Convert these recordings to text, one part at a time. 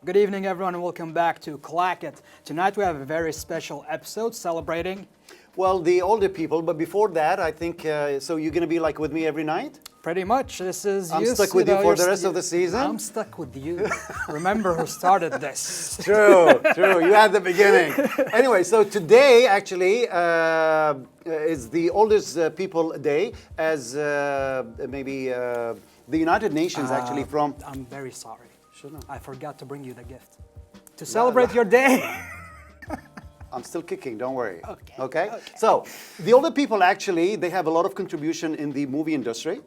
Good evening, everyone, and welcome back to Clacket. Tonight we have a very special episode celebrating... Well, the older people, but before that, I think, so you're going to be like with me every night? Pretty much. This is I'm stuck with you for the rest of the season? I'm stuck with you. Remember who started this. True. You had the beginning. Anyway, so today actually is the Oldest People Day, as maybe the United Nations actually from... I'm very sorry. Shouldn't I forgot to bring you the gift. To celebrate your day. I'm still kicking, don't worry. Okay. So, the older people actually, they have a lot of contribution in the movie industry.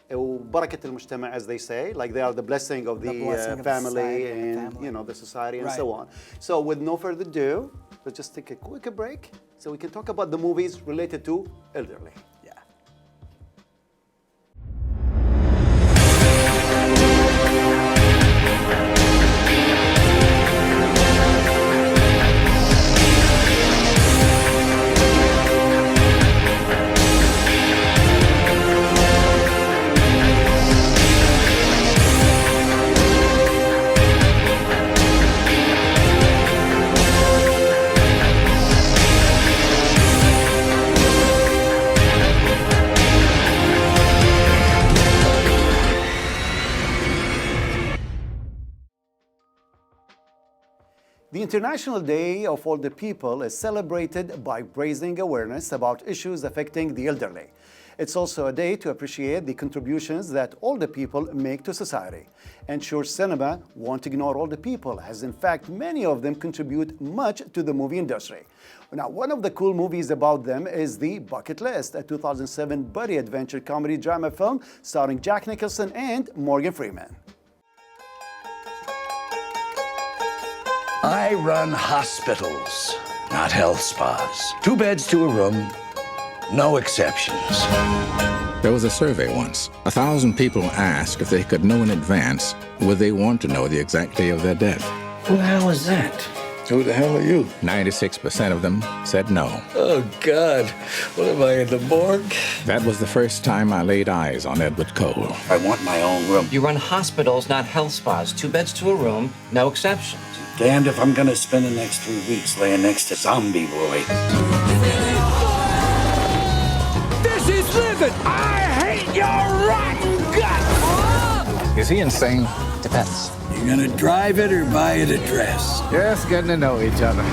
Barakat al-mujtama, as they say, like they are the blessing of the family and you know the society and so on. So, with no further ado, let's just take a quick break so we can talk about the movies related to elderly. The International Day of Older People is celebrated by raising awareness about issues affecting the elderly. It's also a day to appreciate the contributions that older people make to society. And sure, cinema won't ignore older people, as in fact many of them contribute much to the movie industry. Now, one of the cool movies about them is The Bucket List, a 2007 buddy adventure comedy drama film starring Jack Nicholson and Morgan Freeman. I run hospitals, not health spas. 2 beds to a room, no exceptions. There was a survey once. 1,000 people asked if they could know in advance would they want to know the exact day of their death. Who the hell is that? Who the hell are you? 96% of them said no. Oh, God. What am I, in the morgue? That was the first time I laid eyes on Edward Cole. I want my own room. You run hospitals, not health spas. 2 beds to a room, no exceptions. Damned if I'm gonna spend the next 3 weeks laying next to Zombie Boy. This is living! I hate your rotten guts! Is he insane? Depends. You gonna drive it or buy it a dress? Just getting to know each other.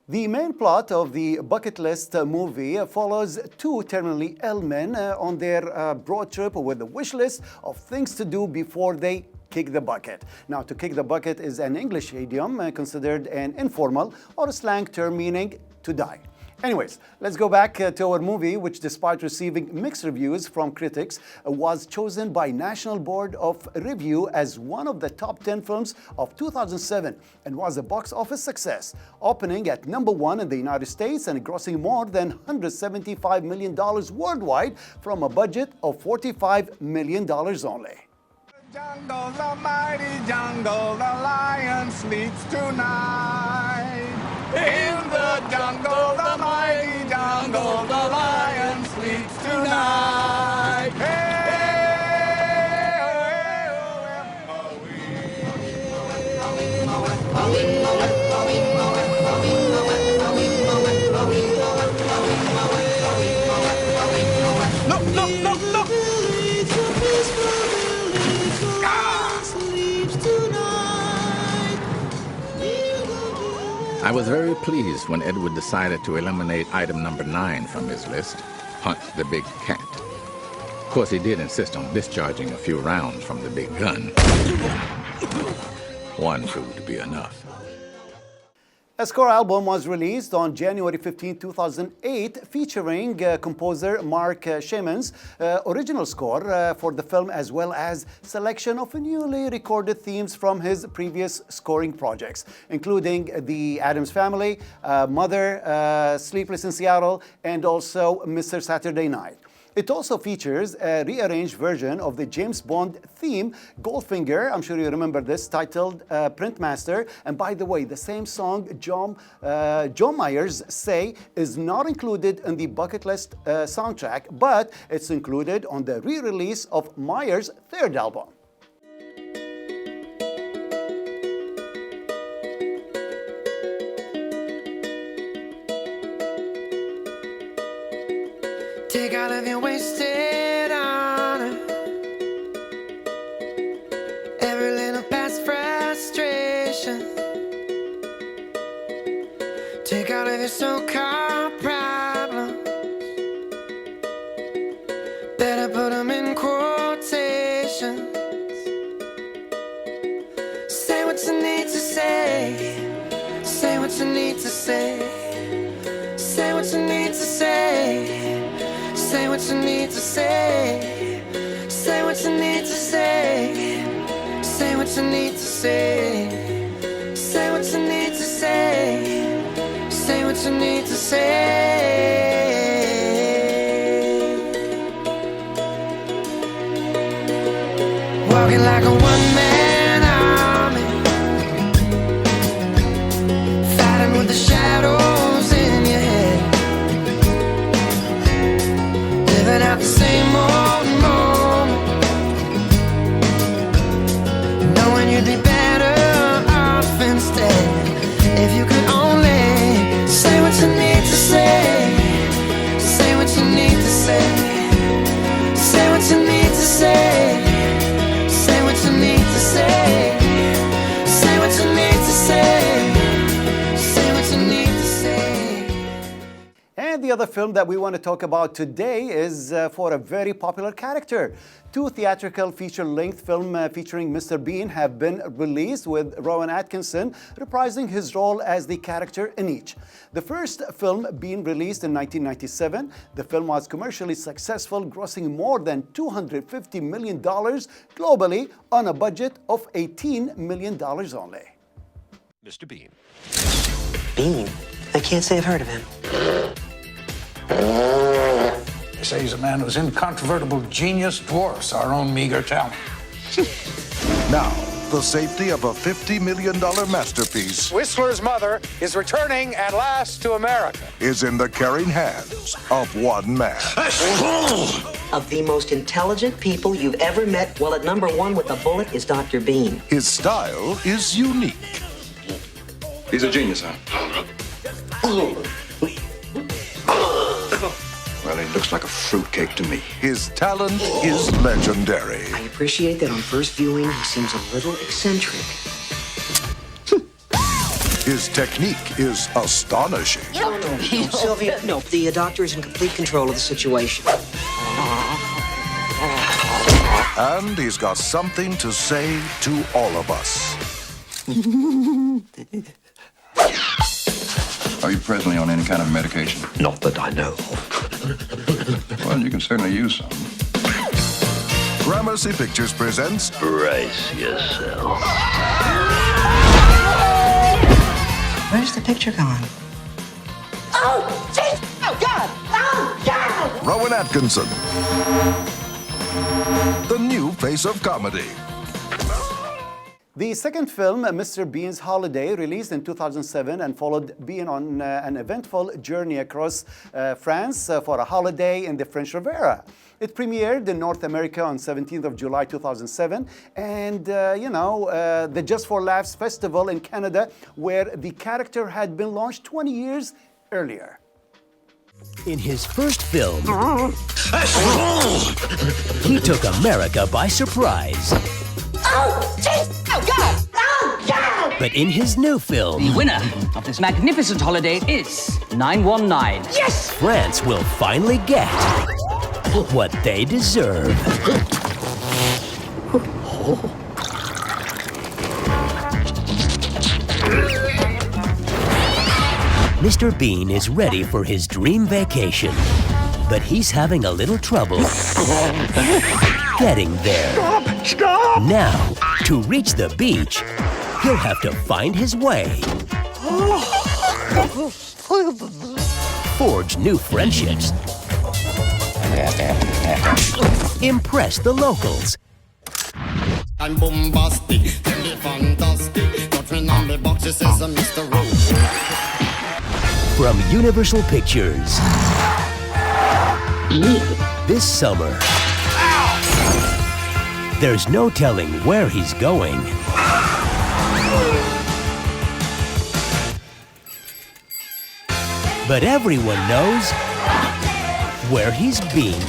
The main plot of the Bucket List movie follows 2 terminally ill men on their broad trip with a wish list of things to do before they kick the bucket. Now, to kick the bucket is an English idiom considered an informal or a slang term meaning to die. Anyways, let's go back to our movie, which despite receiving mixed reviews from critics, was chosen by National Board of Review as one of the top 10 films of 2007 and was a box office success, opening at #1 in the United States and grossing more than $175 million worldwide from a budget of $45 million only. Jungle, the mighty jungle, the lion sleeps tonight. In the jungle, the mighty jungle, the lion sleeps tonight. No. I was very pleased when Edward decided to eliminate item number 9 from his list, Hunt the Big Cat. Of course, he did insist on discharging a few rounds from the big gun. One proved to be enough. A score album was released on January 15, 2008, featuring composer Mark Shaman's original score for the film, as well as selection of newly recorded themes from his previous scoring projects, including The Addams Family, Mother, Sleepless in Seattle, and also Mr. Saturday Night. It also features a rearranged version of the James Bond theme, Goldfinger, I'm sure you remember this, titled Printmaster. And by the way, the same song John Myers Say is not included in the Bucket List soundtrack, but it's included on the re-release of Myers' third album. Take all of your wasted honor, every little past frustration. Take all of your so-called problems, better put them in quotations. Say what you need to say, say what you need to say, say what you need to say, say what you need to say, say what you need to say, say what you need to say, say what you need to say, say what you need to say. Walking like a one-man army, fighting with the shadows in your head, living out the same old moment, knowing you'd be better off instead if you could only say what you need to say, say what you need to say, say what you need to say, say what you need to say, say what you need to say, say what you need to say. And the other film that we want to talk about today is for a very popular character. Two theatrical feature-length films featuring Mr. Bean have been released, with Rowan Atkinson reprising his role as the character in each. The first film being released in 1997, the film was commercially successful, grossing more than $250 million globally on a budget of $18 million only. Mr. Bean. Bean? I can't say I've heard of him. They say he's a man whose incontrovertible genius dwarfs our own meager talent. Now, the safety of a $50 million masterpiece Whistler's mother is returning at last to America. is in the caring hands of one man. Of the most intelligent people you've ever met, well, at number one with a bullet is Dr. Bean. His style is unique. He's a genius, huh? Well, he looks like a fruitcake to me. His talent is legendary. I appreciate that on first viewing, he seems a little eccentric. His technique is astonishing. Oh, no, Sylvia, no, the doctor is in complete control of the situation. And he's got something to say to all of us. Are you presently on any kind of medication? Not that I know of. Well, you can certainly use some. Gramercy Pictures presents Brace yourself. Where's the picture gone? Oh, jeez! Oh, God! Oh, God! Rowan Atkinson, the new face of comedy. The second film, Mr. Bean's Holiday, released in 2007 and followed Bean on an eventful journey across France for a holiday in the French Riviera. It premiered in North America on 17th of July 2007 and, the Just for Laughs Festival in Canada, where the character had been launched 20 years earlier. In his first film, he took America by surprise. Oh, jeez! Oh, God! Oh, God! But in his new film, the winner of this magnificent holiday is 919. Yes! France will finally get what they deserve. Mr. Bean is ready for his dream vacation, but he's having a little trouble getting there. Stop! Now, to reach the beach, he'll have to find his way, forge new friendships, impress the locals, and bombastic, fantastic. Got me on the box, it says Mr. Rose. From Universal Pictures. This summer, there's no telling where he's going. But everyone knows where he's been.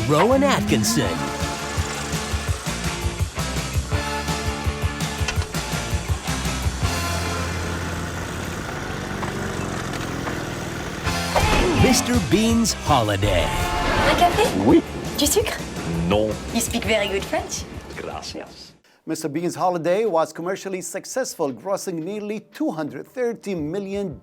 Rowan Atkinson. Mr. Bean's holiday. Un café? Oui. Du sucre? Non. You speak very good French. Gracias. Mr. Bean's holiday was commercially successful, grossing nearly $230 million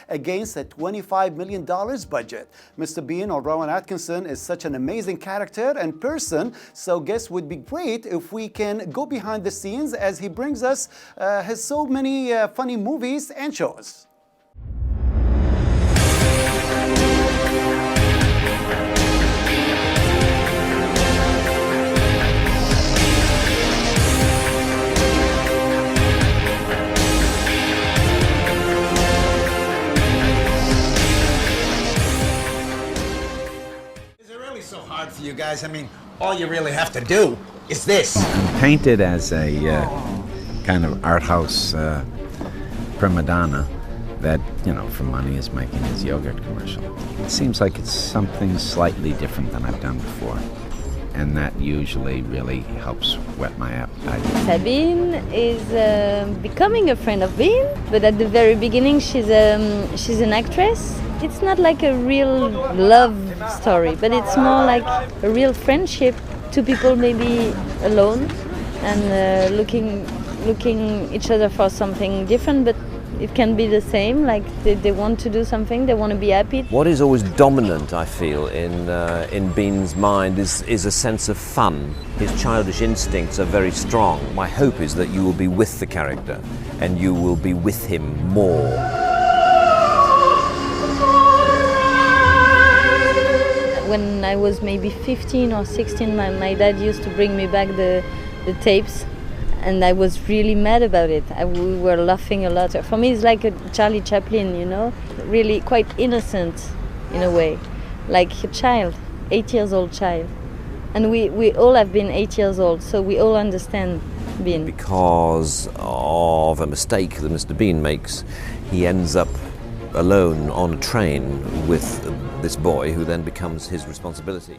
against a $25 million budget. Mr. Bean, or Rowan Atkinson, is such an amazing character and person, so guess would be great if we can go behind the scenes as he brings us his so many funny movies and shows. So hard for you guys. I mean, all you really have to do is this. Painted as a kind of art house prima donna that, you know, for money is making his yogurt commercial. It seems like it's something slightly different than I've done before. And that usually really helps whet my appetite. Sabine is becoming a friend of Bean, but at the very beginning she's an actress. It's not like a real love story, but it's more like a real friendship. Two people maybe alone and looking each other for something different, but it can be the same, like they want to do something, they want to be happy. What is always dominant, I feel, in Bean's mind is a sense of fun. His childish instincts are very strong. My hope is that you will be with the character and you will be with him more. When I was maybe 15 or 16, my dad used to bring me back the tapes, and I was really mad about it. We were laughing a lot. For me, it's like a Charlie Chaplin, you know, really quite innocent in a way, like a child, 8 years old child. And we all have been 8 years old, so we all understand Bean. Because of a mistake that Mr. Bean makes, he ends up alone on a train with this boy who then becomes his responsibility.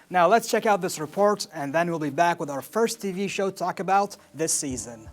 Now let's check out this report, and then we'll be back with our first TV show to talk about this season.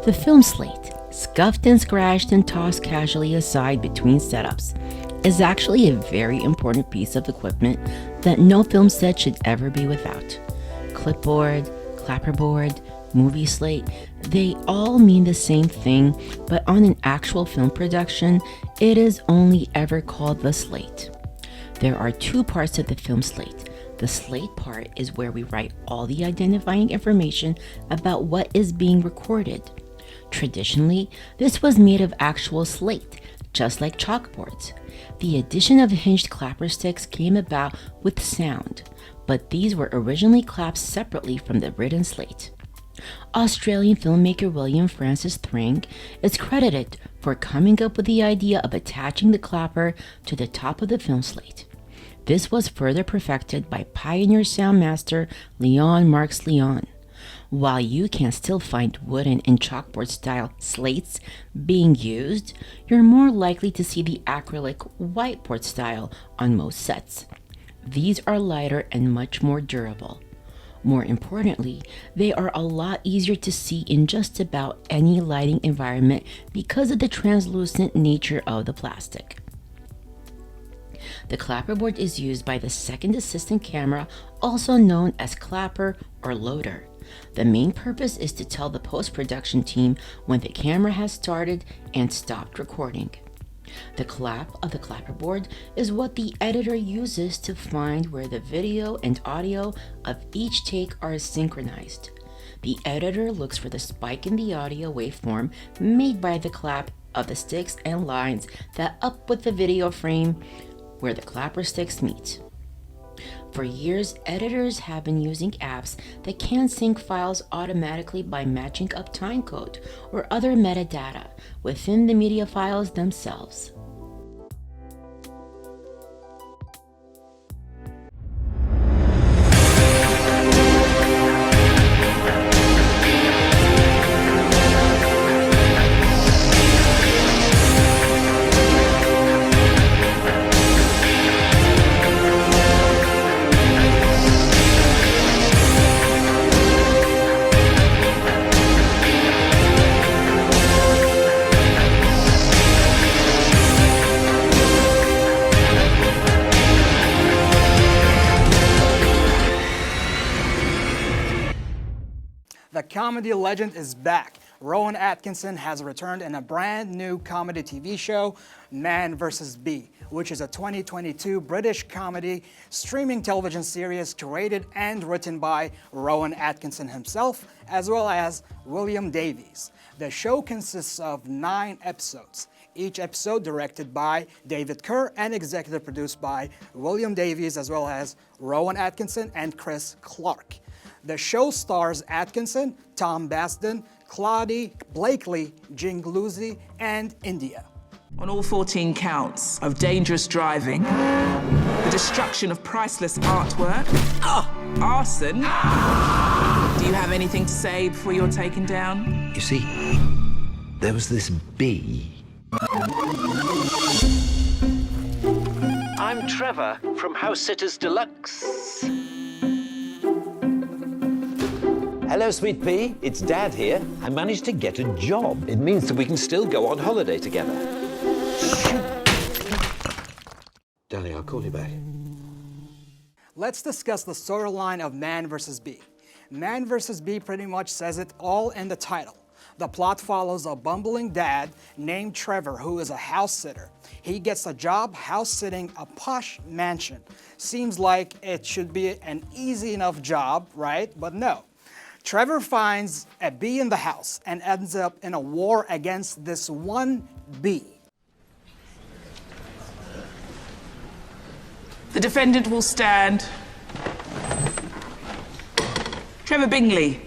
The film slate, scuffed and scratched and tossed casually aside between setups, is actually a very important piece of equipment that no film set should ever be without. Clipboard, clapperboard, movie slate, they all mean the same thing, but on an actual film production, it is only ever called the slate. There are two parts to the film slate. The slate part is where we write all the identifying information about what is being recorded. Traditionally, this was made of actual slate, just like chalkboards. The addition of hinged clapper sticks came about with sound, but these were originally clapped separately from the written slate. Australian filmmaker William Francis Thring is credited for coming up with the idea of attaching the clapper to the top of the film slate. This was further perfected by pioneer sound master Leon Marks Leon. While you can still find wooden and chalkboard style slates being used, you're more likely to see the acrylic whiteboard style on most sets. These are lighter and much more durable. More importantly, they are a lot easier to see in just about any lighting environment because of the translucent nature of the plastic. The clapperboard is used by the second assistant camera, also known as clapper or loader. The main purpose is to tell the post-production team when the camera has started and stopped recording. The clap of the clapperboard is what the editor uses to find where the video and audio of each take are synchronized. The editor looks for the spike in the audio waveform made by the clap of the sticks and lines that up with the video frame where the clapper sticks meet. For years, editors have been using apps that can sync files automatically by matching up timecode or other metadata within the media files themselves. The comedy legend is back. Rowan Atkinson has returned in a brand new comedy TV show, Man vs. Bee, which is a 2022 British comedy streaming television series created and written by Rowan Atkinson himself, as well as William Davies. The show consists of 9 episodes, each episode directed by David Kerr and executive produced by William Davies, as well as Rowan Atkinson and Chris Clark. The show stars Atkinson, Tom Basden, Claudie, Blakely, Jingluzzi, and India. On all 14 counts of dangerous driving, the destruction of priceless artwork, arson. Do you have anything to say before you're taken down? You see, there was this bee. I'm Trevor from House Sitters Deluxe. Hello, sweet pea. It's Dad here. I managed to get a job. It means that we can still go on holiday together. Darling, I'll call you back. Let's discuss the storyline of Man vs. Bee. Man vs. Bee pretty much says it all in the title. The plot follows a bumbling dad named Trevor who is a house sitter. He gets a job house sitting a posh mansion. Seems like it should be an easy enough job, right? But no. Trevor finds a bee in the house and ends up in a war against this one bee. The defendant will stand. Trevor Bingley,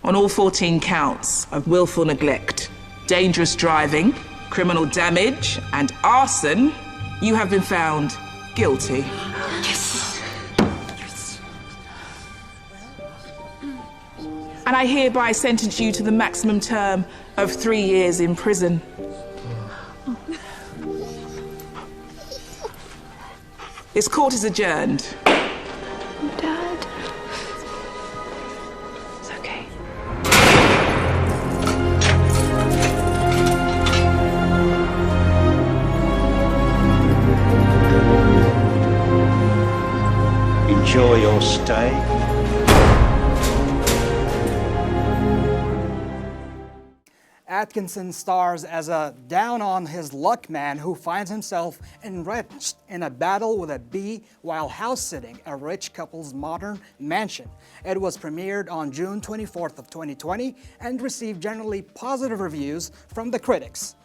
on all 14 counts of willful neglect, dangerous driving, criminal damage, and arson, you have been found guilty. Yes. And I hereby sentence you to the maximum term of 3 years in prison. This court is adjourned. Dad. It's okay. Enjoy your stay. Atkinson stars as a down-on-his-luck man who finds himself enriched in a battle with a bee while house-sitting a rich couple's modern mansion. It was premiered on June 24th of 2020 and received generally positive reviews from the critics.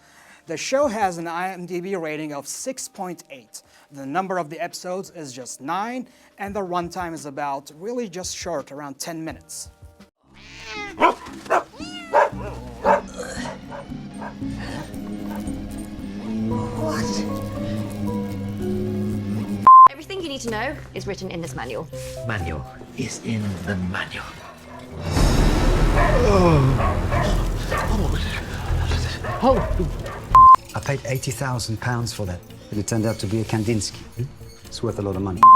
The show has an IMDb rating of 6.8. The number of the episodes is just 9, and the runtime is about really just short, around 10 minutes. Everything you need to know is written in this manual. Manual is in the manual. I paid £80,000 for that, but it turned out to be a Kandinsky. It's worth a lot of money. There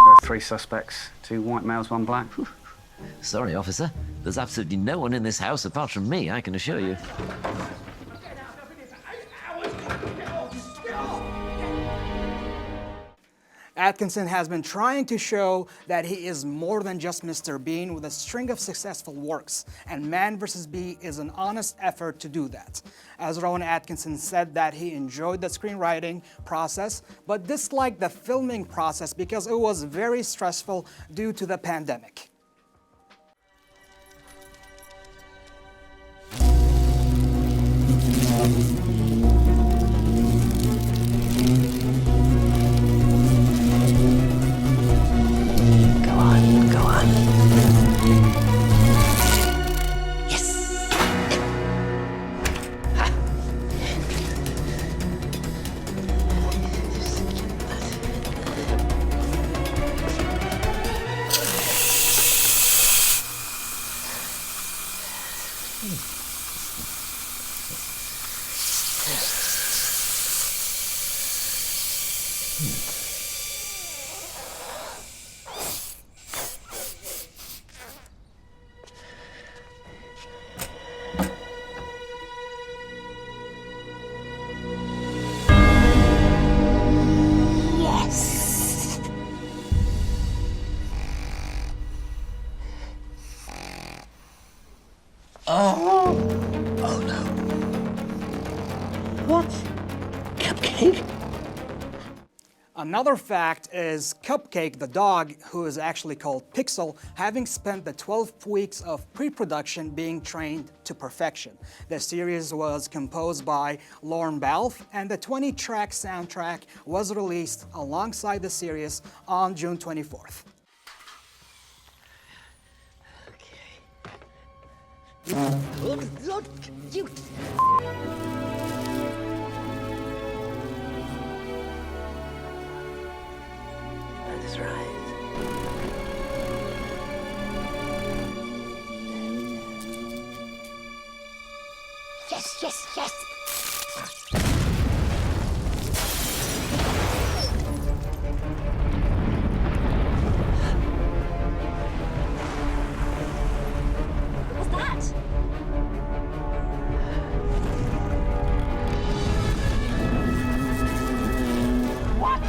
are 3 suspects, 2 white males, 1 black. Sorry, officer. There's absolutely no one in this house apart from me, I can assure you. Atkinson has been trying to show that he is more than just Mr. Bean with a string of successful works, and Man vs. Bee is an honest effort to do that. As Rowan Atkinson said that he enjoyed the screenwriting process, but disliked the filming process because it was very stressful due to the pandemic. Oh no. What? Cupcake? Another fact is Cupcake, the dog, who is actually called Pixel, having spent the 12 weeks of pre-production being trained to perfection. The series was composed by Lorne Balfe, and the 20-track soundtrack was released alongside the series on June 24th. Look, you. That is right. Yes, yes, yes. What's that? What?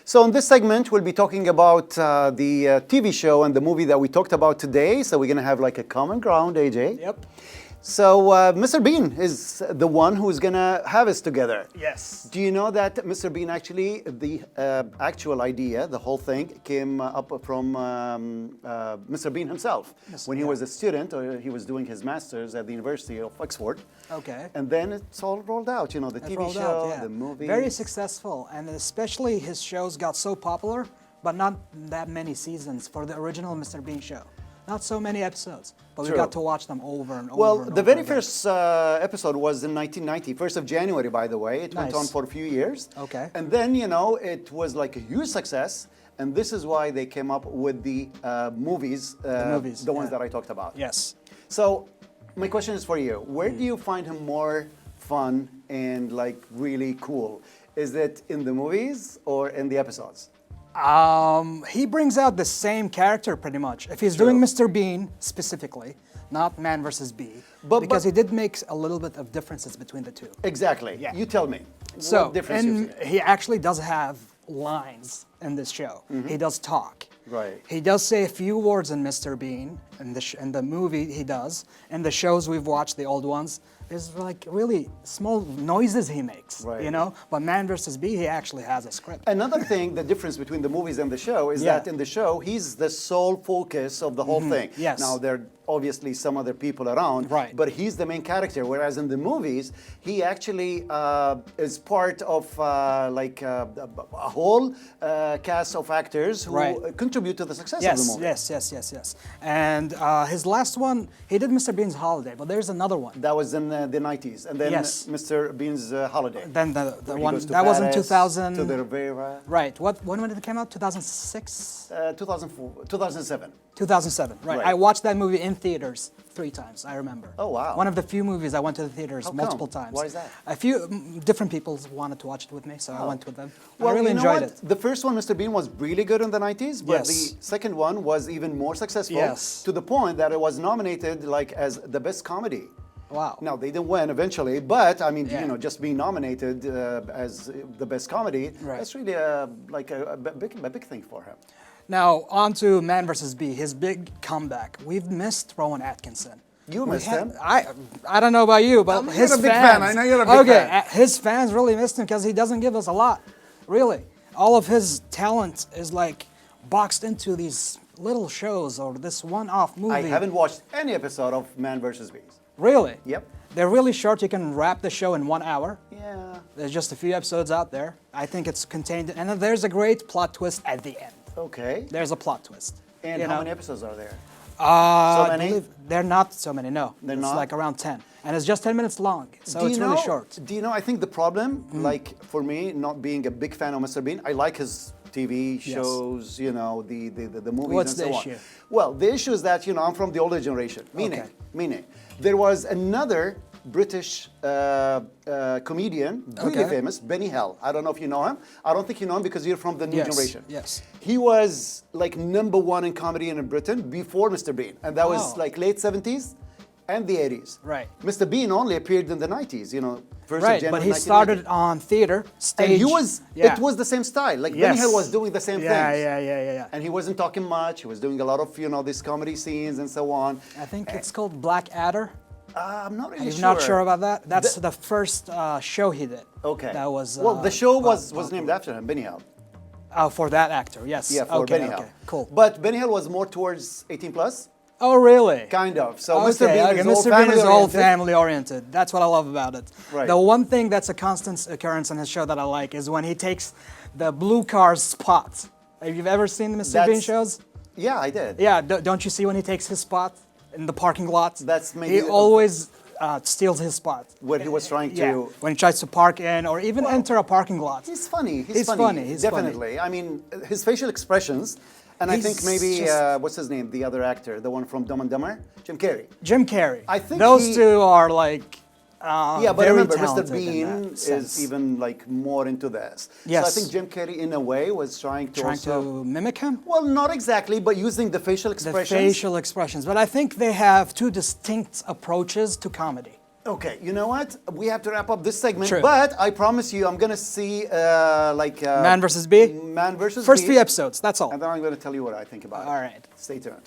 So in this segment, we'll be talking about the TV show and the movie that we talked about today. So we're going to have like a common ground, AJ. Yep. So Mr. Bean is the one who's going to have us together. Yes. Do you know that Mr. Bean actually, the actual idea, the whole thing came up from Mr. Bean himself. Yes, when he was a student, or he was doing his master's at the University of Oxford. Okay. And then it's all rolled out, you know, the TV show, the movie. Very successful, and especially his shows got so popular, but not that many seasons for the original Mr. Bean show. not so many episodes, but we True. got to watch them over and over. Well, and the over very again. first episode was in 1990, 1st of January, by the way. It went Nice. on for a few years. Okay. And then, you know, it was like a huge success. And this is why they came up with the movies, the ones that I talked about. Yes. So, my question is for you. Where do you find him more fun and like really cool? Is it in the movies or in the episodes? He brings out the same character pretty much. If he's doing Mr. Bean specifically, not Man vs. Bee, because he did make a little bit of differences between the two. Exactly. Yeah. You tell me. So, What difference you and see? he actually does have lines in this show. He does talk. Right. He does say a few words in Mr. Bean, in the movie he does. In the shows we've watched, the old ones, there's like really small noises he makes, you know? But Man vs. Bee, he actually has a script. Another thing, the difference between the movies and the show is that in the show, he's the sole focus of the whole thing. Yes. Now, there are obviously some other people around, but he's the main character, whereas in the movies, he actually is part of like a whole cast of actors who contribute to the success of the movie. Yes. And his last one, he did Mr. Bean's Holiday, but there's another one. That was in the 90s. And then Mr. Bean's Holiday. Then the Where he one, goes to that was in Paris, 2000. To the Riviera. Right. When did it come out? 2006? 2007. 2007, right. I watched that movie in theaters 3 times, I remember. Oh, wow. One of the few movies I went to the theaters How multiple come? times. Why is that? A few different people wanted to watch it with me, so I went with them. Well, I really you know enjoyed what? it. The first one, Mr. Bean, was really good in the 90s, but Yes. the second one was even more successful Yes. to the point that it was nominated like as the best comedy. Wow. Now, they didn't win eventually, but I mean, Yeah. you know, just being nominated as the best comedy, that's really like a big thing for him. Now, on to Man vs. Bee, his big comeback. We've missed Rowan Atkinson. You missed him? I don't know about you, but You're his a big fans. fan. I know you're a big fan. His fans really missed him because he doesn't give us a lot. Really. All of his talent is like boxed into these little shows or this one-off movie. I haven't watched any episode of Man vs. Bees. Really? Yep. They're really short. You can wrap the show in 1 hour. Yeah. There's just a few episodes out there. I think it's contained, and then there's a great plot twist at the end. Okay. There's a plot twist. And you how know? many episodes are there? So many? I believe they're not so many, no. They're it's not? like around 10. And it's just 10 minutes long, so it's really short. Do you know, I think the problem, like for me, not being a big fan of Mr. Bean, I like his TV shows, you know, the movies What's and the so issue? on. Well, the issue is that, you know, I'm from the older generation, meaning there was another British comedian, really famous, Benny Hill. I don't know if you know him. I don't think you know him because you're from the new generation. Yes. He was like #1 in comedy in Britain before Mr. Bean, and that was like late 70s and the 80s. Right. Mr. Bean only appeared in the 90s, you know, first of Right, January but he 1990. started on theater, stage. And he was, it was the same style. Like Benny Hill was doing the same things. Yeah. And he wasn't talking much. He was doing a lot of, you know, these comedy scenes and so on. I think it's called Black Adder. I'm not really You're sure. not sure about that? That's the first show he did. Okay. That was. Well, the show was named after him, Benny Hill. Oh, for that actor, yes. Yeah, for Benny Hill. Cool. But Benny Hill was more towards 18 plus. Oh, really? Kind of. So Okay, Mr. Bean is all Mr. Bean is all family-oriented. family oriented. That's what I love about it. Right. The one thing that's a constant occurrence in his show that I like is when he takes the blue car's spot. Have you ever seen the Mr. Bean shows? Yeah, I did. Yeah, don't you see when he takes his spot in the parking lot? That's maybe He always steals his spot. When he was trying to... Yeah, when he tries to park in or even enter a parking lot. He's funny. He's funny. He's definitely. I mean, his facial expressions, and I think He's maybe just- what's his name? The other actor, the one from Dumb and Dumber, Jim Carrey. Jim Carrey. I think those two are like. Yeah, but very remember, Mr. talented in Bean that is sense. even like more into this. Yes. So I think Jim Carrey, in a way, was trying to also... mimic him. Well, not exactly, but using the facial The expressions. facial expressions, but I think they have two distinct approaches to comedy. Okay, you know what? We have to wrap up this segment, True. but I promise you, I'm gonna see Man vs. Bee. Man versus First Bee, 3 episodes. That's all. and then I'm gonna tell you what I think about it. All right. Stay tuned.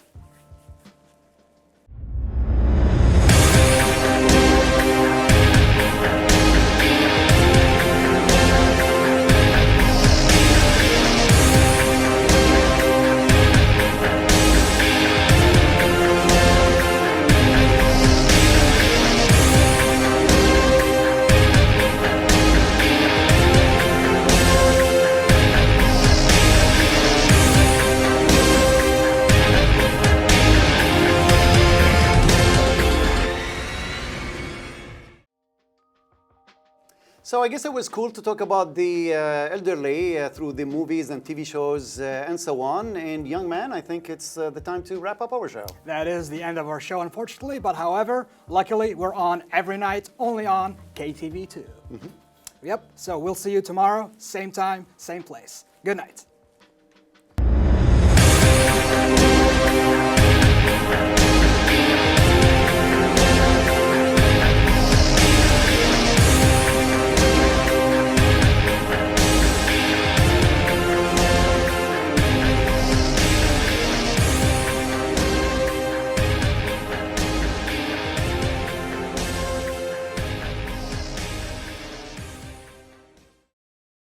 So I guess it was cool to talk about the elderly through the movies and TV shows and so on. And young man, I think it's the time to wrap up our show. That is the end of our show, unfortunately. But however, luckily, we're on every night, only on KTV2. Yep, so we'll see you tomorrow, same time, same place. Good night.